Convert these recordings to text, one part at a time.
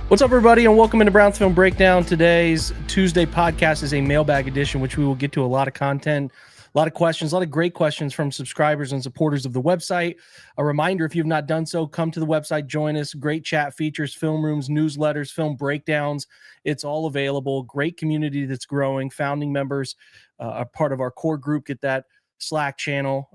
What's up, everybody, and welcome into Browns Film Breakdown. Today's Tuesday podcast is a mailbag edition, which we will get to a lot of content, a lot of questions, a lot of great questions from subscribers and supporters of the website. A reminder, if you've not done so, come to the website, join us. Great chat features, film rooms, newsletters, film breakdowns. It's all available. Great community that's growing. Founding members are part of our core group. Get that Slack channel,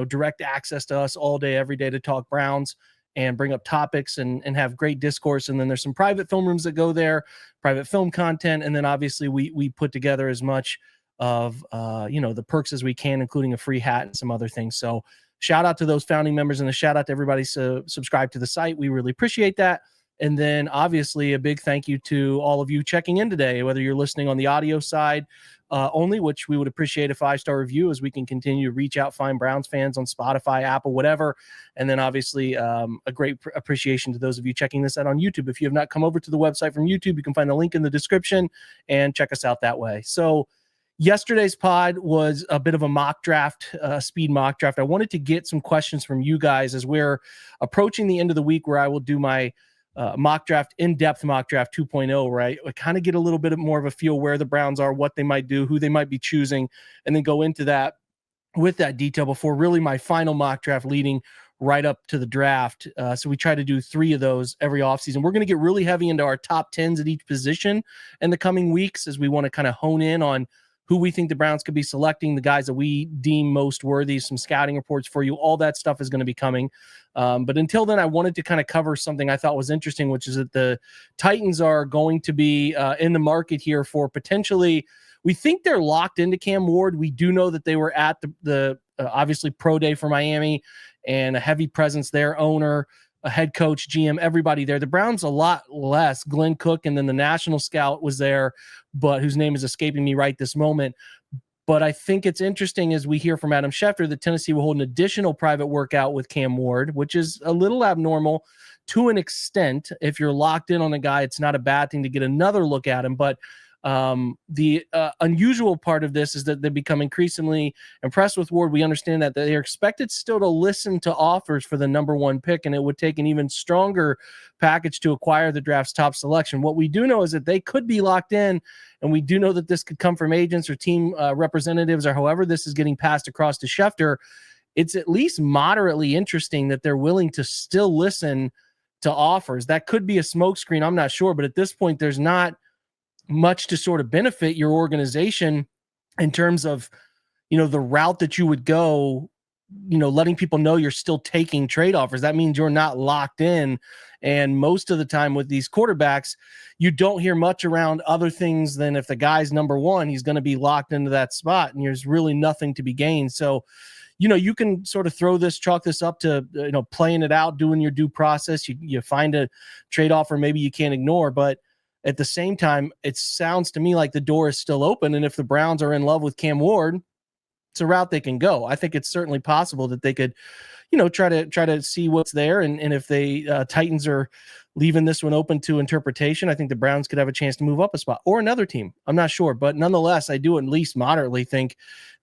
direct access to us all day, every day to talk Browns and bring up topics and have great discourse. And then there's some private film rooms that go there, private film content. And then obviously we put together as much of, the perks as we can, including a free hat and some other things. So shout out to those founding members and a shout out to everybody subscribe to the site. We really appreciate that. And then obviously a big thank you to all of you checking in today, whether you're listening on the audio side only, which we would appreciate a 5-star review as we can continue to reach out, find Browns fans on Spotify, Apple, whatever. And then obviously a great appreciation to those of you checking this out on YouTube. If you have not come over to the website from YouTube, you can find the link in the description and check us out that way. So yesterday's pod was a bit of a mock draft, speed mock draft. I wanted to get some questions from you guys as we're approaching the end of the week where I will do my mock draft, in-depth mock draft 2.0, right? I kind of get a little bit more of a feel where the Browns are, what they might do, who they might be choosing, and then go into that with that detail before really my final mock draft leading right up to the draft. So we try to do 3 of those every offseason. We're going to get really heavy into our top 10s at each position in the coming weeks as we want to kind of hone in on who we think the Browns could be selecting, the guys that we deem most worthy, some scouting reports for you. All that stuff is going to be coming. But until then, I wanted to kind of cover something I thought was interesting, which is that the Titans are going to be in the market here for potentially, we think they're locked into Cam Ward. We do know that they were at the obviously pro day for Miami and a heavy presence there, owner, a head coach, GM, everybody there. The Browns a lot less. Glenn Cook and then the national scout was there, but whose name is escaping me right this moment. But I think it's interesting as we hear from Adam Schefter that Tennessee will hold an additional private workout with Cam Ward, which is a little abnormal to an extent. If you're locked in on a guy, it's not a bad thing to get another look at him. But the unusual part of this is that they become increasingly impressed with Ward. We understand that they are expected still to listen to offers for the number 1 pick, and it would take an even stronger package to acquire the draft's top selection. What we do know is that they could be locked in, and we do know that this could come from agents or team representatives or however this is getting passed across to Schefter. It's at least moderately interesting that they're willing to still listen to offers. That could be a smokescreen. I'm not sure, but at this point, there's not much to sort of benefit your organization in terms of, the route that you would go, letting people know you're still taking trade offers. That means you're not locked in. And most of the time with these quarterbacks, you don't hear much around other things than if the guy's number 1, he's going to be locked into that spot and there's really nothing to be gained. So, you can sort of chalk this up to, playing it out, doing your due process. You find a trade offer maybe you can't ignore, but at the same time, it sounds to me like the door is still open. And if the Browns are in love with Cam Ward, it's a route they can go. I think it's certainly possible that they could, try to see what's there. And if they Titans are leaving this one open to interpretation, I think the Browns could have a chance to move up a spot or another team. I'm not sure. But nonetheless, I do at least moderately think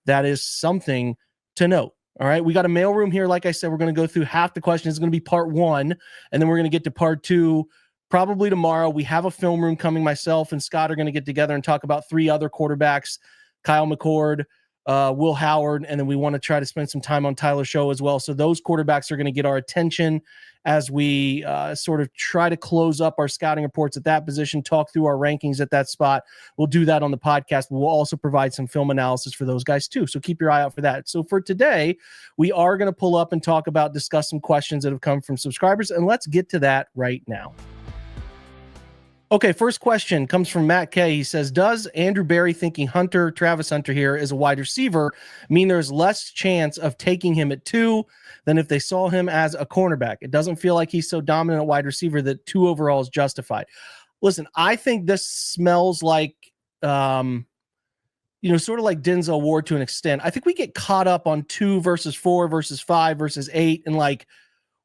that is something to note. All right. We got a mailroom here. Like I said, we're going to go through half the questions. It's going to be part 1. And then we're going to get to part 2 probably tomorrow. We have a film room coming. Myself and Scott are going to get together and talk about 3 other quarterbacks, Kyle McCord, Will Howard, and then we want to try to spend some time on Tyler Show as well. So those quarterbacks are going to get our attention as we sort of try to close up our scouting reports at that position, talk through our rankings at that spot. We'll do that on the podcast, but we'll also provide some film analysis for those guys too. So keep your eye out for that. So for today, we are going to pull up and discuss some questions that have come from subscribers, and let's get to that right now. Okay, first question comes from Matt K. He says, does Andrew Berry thinking Travis Hunter here is a wide receiver mean there's less chance of taking him at 2 than if they saw him as a cornerback? It doesn't feel like he's so dominant at wide receiver that 2 overall is justified. Listen, I think this smells like, sort of like Denzel Ward to an extent. I think we get caught up on 2 versus 4 versus 5 versus 8 and like,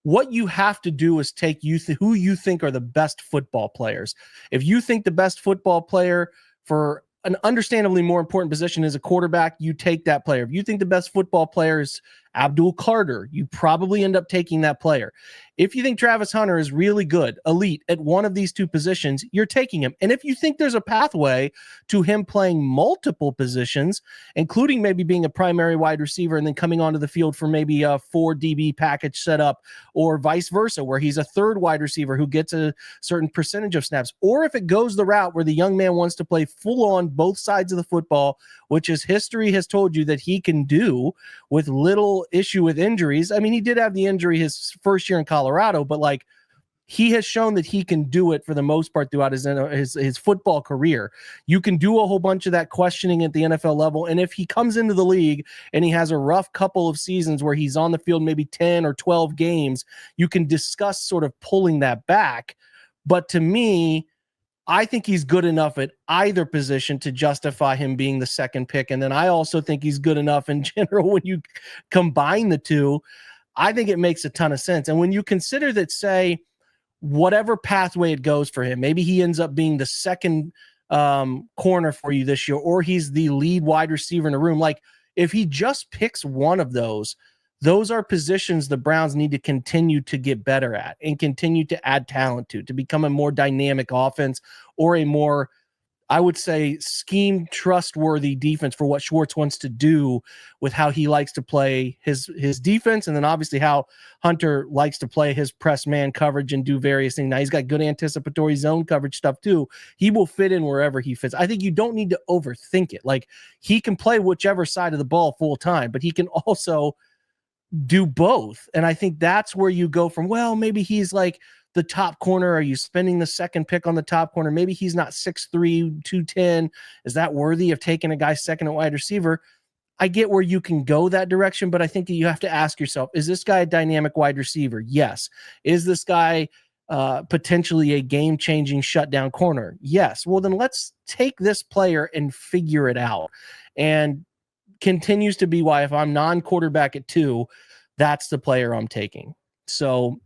what you have to do is take who you think are the best football players. If you think the best football player for an understandably more important position is a quarterback, you take that player. If you think the best football player is Abdul Carter, you probably end up taking that player. If you think Travis Hunter is really good, elite at one of these two positions, you're taking him. And if you think there's a pathway to him playing multiple positions, including maybe being a primary wide receiver and then coming onto the field for maybe a 4 DB package setup, or vice versa, where he's a third wide receiver who gets a certain percentage of snaps, or if it goes the route where the young man wants to play full on both sides of the football, which his history has told you that he can do with little issue with injuries. I mean, he did have the injury his first year in Colorado, but like, he has shown that he can do it for the most part throughout his football career. You can do a whole bunch of that questioning at the NFL level. And if he comes into the league and he has a rough couple of seasons where he's on the field maybe 10 or 12 games, you can discuss sort of pulling that back. But to me, I think he's good enough at either position to justify him being the second pick. And then I also think he's good enough in general when you combine the two. I think it makes a ton of sense. And when you consider that, say, whatever pathway it goes for him, maybe he ends up being the second corner for you this year, or he's the lead wide receiver in the room. Like, if he just picks one of those are positions the Browns need to continue to get better at and continue to add talent to become a more dynamic offense, or a more, I would say, scheme trustworthy defense for what Schwartz wants to do with how he likes to play his defense. And then obviously how Hunter likes to play his press man coverage and do various things. Now he's got good anticipatory zone coverage stuff too. He will fit in wherever he fits. I think you don't need to overthink it. Like, he can play whichever side of the ball full time, but he can also do both. And I think that's where you go from, well, maybe he's like the top corner. Are you spending the second pick on the top corner? Maybe he's not 6'3", 210. Is that worthy of taking a guy second at wide receiver? I get where you can go that direction, but I think that you have to ask yourself, is this guy a dynamic wide receiver? Yes. Is this guy potentially a game-changing shutdown corner? Yes. Well, then let's take this player and figure it out. And continues to be why, if I'm non-quarterback at 2, that's the player I'm taking. So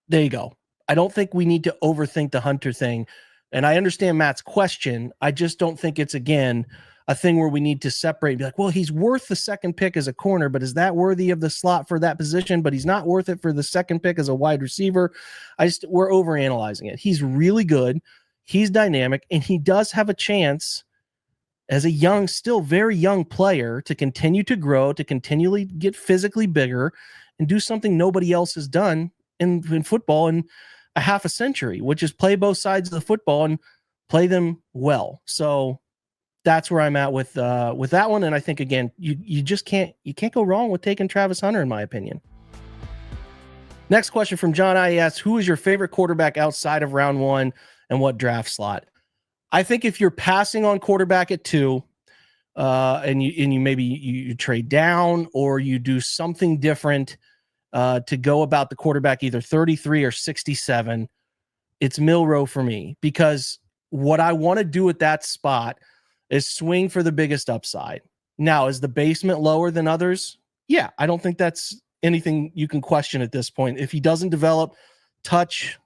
there you go. I don't think we need to overthink the Hunter thing. And I understand Matt's question. I just don't think it's, again, a thing where we need to separate and be like, well, he's worth the second pick as a corner, but is that worthy of the slot for that position? But he's not worth it for the second pick as a wide receiver. We're overanalyzing it. He's really good. He's dynamic, and he does have a chance as a young, still very young player to continue to grow, to continually get physically bigger and do something nobody else has done in football in a half a century, which is play both sides of the football and play them well. So that's where I'm at with that one. And I think, again, you just can't go wrong with taking Travis Hunter, in my opinion. Next question from John I. asks, who is your favorite quarterback outside of round 1 and what draft slot? I think if you're passing on quarterback at 2, and you maybe you trade down or you do something different to go about the quarterback, either 33 or 67, it's Milroe for me, because what I want to do at that spot is swing for the biggest upside. Now, is the basement lower than others? Yeah, I don't think that's anything you can question at this point. If he doesn't develop touch,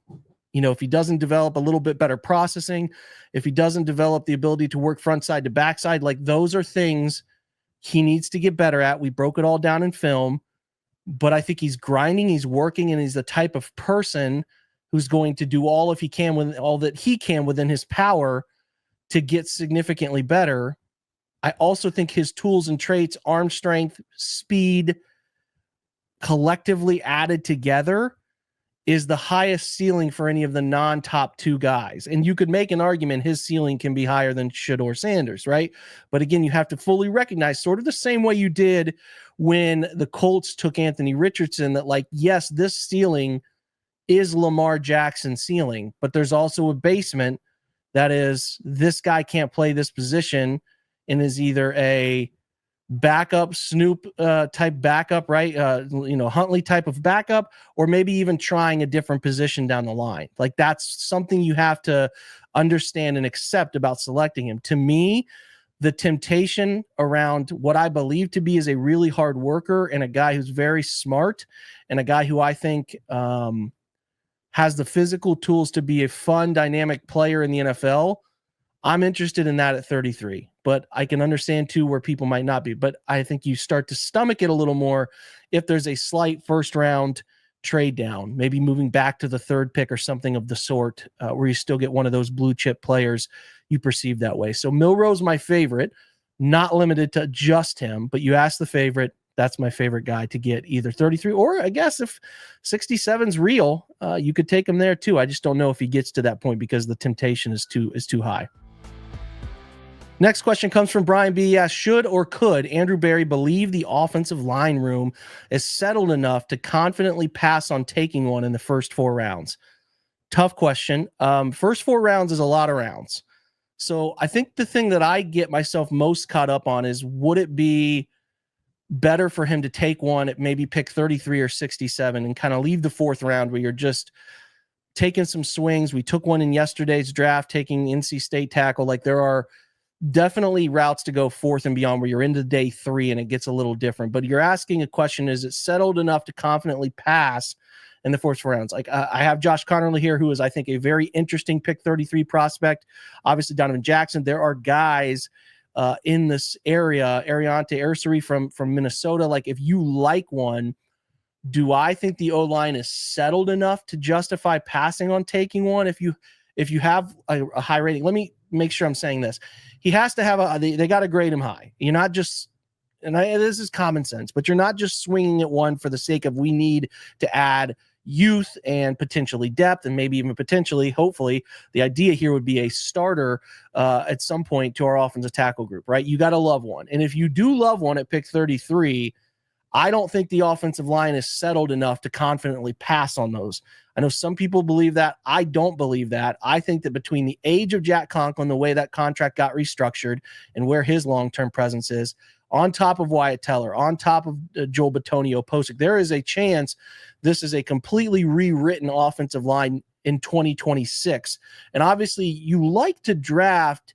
if he doesn't develop a little bit better processing, if he doesn't develop the ability to work front side to backside, like, those are things he needs to get better at. We broke it all down in film, but I think he's grinding, he's working, and he's the type of person who's going to do all that he can within his power to get significantly better. I also think his tools and traits, arm strength, speed, collectively added together, is the highest ceiling for any of the non-top 2 guys. And you could make an argument his ceiling can be higher than Shedeur Sanders, right? But again, you have to fully recognize, sort of the same way you did when the Colts took Anthony Richardson, that, like, yes, this ceiling is Lamar Jackson's ceiling, but there's also a basement that is, this guy can't play this position and is either a backup Snoop type backup, right? Huntley type of backup, or maybe even trying a different position down the line. Like, that's something you have to understand and accept about selecting him. To me, the temptation around what I believe to be is a really hard worker and a guy who's very smart and a guy who I think has the physical tools to be a fun, dynamic player in the NFL. I'm interested in that at 33, but I can understand too where people might not be. But I think you start to stomach it a little more if there's a slight first round trade down, maybe moving back to the third pick or something of the sort, where you still get one of those blue chip players you perceive that way. So Milrose, my favorite, not limited to just him, but you ask the favorite. That's my favorite guy to get, either 33 or I guess if 67's real, you could take him there too. I just don't know if he gets to that point because the temptation is too high. Next question comes from Brian B. Asks, should or could Andrew Berry believe the offensive line room is settled enough to confidently pass on taking one in the first 4 rounds? Tough question. First 4 rounds is a lot of rounds. So I think the thing that I get myself most caught up on is, would it be better for him to take one at maybe pick 33 or 67 and kind of leave the 4th round where you're just taking some swings? We took one in yesterday's draft, taking NC State tackle. Like, there are definitely routes to go 4th and beyond where you're into day 3 and it gets a little different. But you're asking a question, is it settled enough to confidently pass in the 4th rounds? Like, I have Josh Connerly here, who is, I think, a very interesting pick 33 prospect. Obviously, Donovan Jackson. There are guys in this area, Ariante Ursary from Minnesota. Like, if you like one, do I think the O-line is settled enough to justify passing on taking one? If you have a high rating, let me make sure I'm saying this. He has to have they got to grade him high. You're not just, this is common sense, but you're not just swinging at one for the sake of, we need to add youth and potentially depth and maybe even potentially, hopefully, the idea here would be a starter at some point to our offensive tackle group, right? You got to love one. And if you do love one at pick 33, I don't think the offensive line is settled enough to confidently pass on those. I know some people believe that. I don't believe that. I think that between the age of Jack Conklin, the way that contract got restructured, and where his long-term presence is, on top of Wyatt Teller, on top of Joel Bitonio Posick, there is a chance this is a completely rewritten offensive line in 2026. And obviously, you like to draft,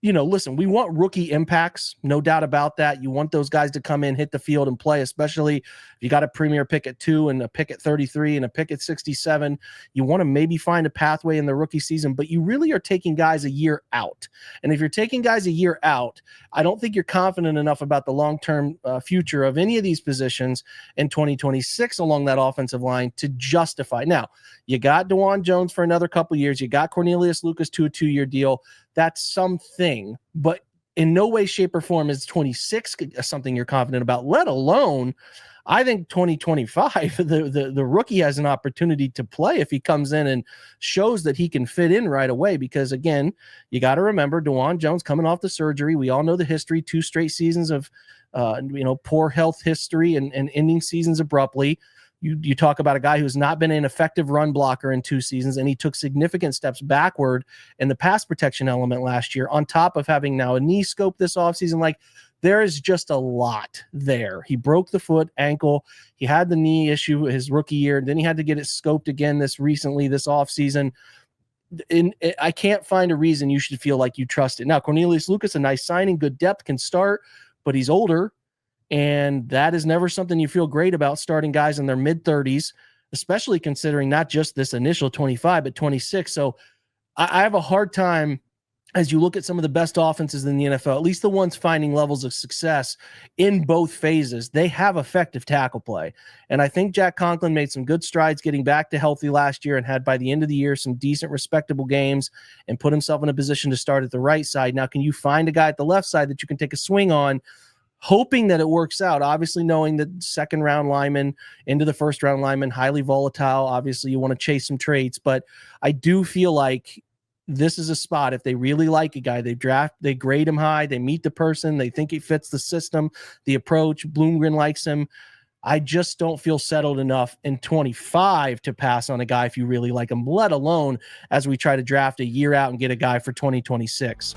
listen, we want rookie impacts, no doubt about that. You want those guys to come in, hit the field, and play, especially if you got a premier pick at 2 and a pick at 33 and a pick at 67. You want to maybe find a pathway in the rookie season, but you really are taking guys a year out. And if you're taking guys a year out, I don't think you're confident enough about the long-term future of any of these positions in 2026 along that offensive line to justify. Now, you got DeJuan Jones for another couple years. You got Cornelius Lucas to a 2-year deal. That's something, but in no way, shape, or form is 26 something you're confident about, let alone, I think 2025, the rookie has an opportunity to play if he comes in and shows that he can fit in right away. Because, again, you got to remember, DeJuan Jones coming off the surgery. We all know the history, 2 straight seasons of poor health history and ending seasons abruptly. You talk about a guy who's not been an effective run blocker in 2 seasons, and he took significant steps backward in the pass protection element last year, on top of having now a knee scope this offseason. Like, there is just a lot there. He broke the foot, ankle. He had the knee issue his rookie year. Then he had to get it scoped again this offseason. I can't find a reason you should feel like you trust it. Now, Cornelius Lucas, a nice signing, good depth, can start, but he's older. And that is never something you feel great about, starting guys in their mid-30s, especially considering not just this initial 25, but 26. So I have a hard time, as you look at some of the best offenses in the NFL, at least the ones finding levels of success in both phases, they have effective tackle play. And I think Jack Conklin made some good strides getting back to healthy last year and had, by the end of the year, some decent, respectable games and put himself in a position to start at the right side. Now, can you find a guy at the left side that you can take a swing on, hoping that it works out? Obviously, knowing that second-round lineman into the first-round lineman, highly volatile. Obviously, you want to chase some traits, but I do feel like this is a spot, if they really like a guy, they grade him high, they meet the person, they think he fits the system, the approach, Bloomgren likes him. I just don't feel settled enough in 25 to pass on a guy if you really like him, let alone as we try to draft a year out and get a guy for 2026.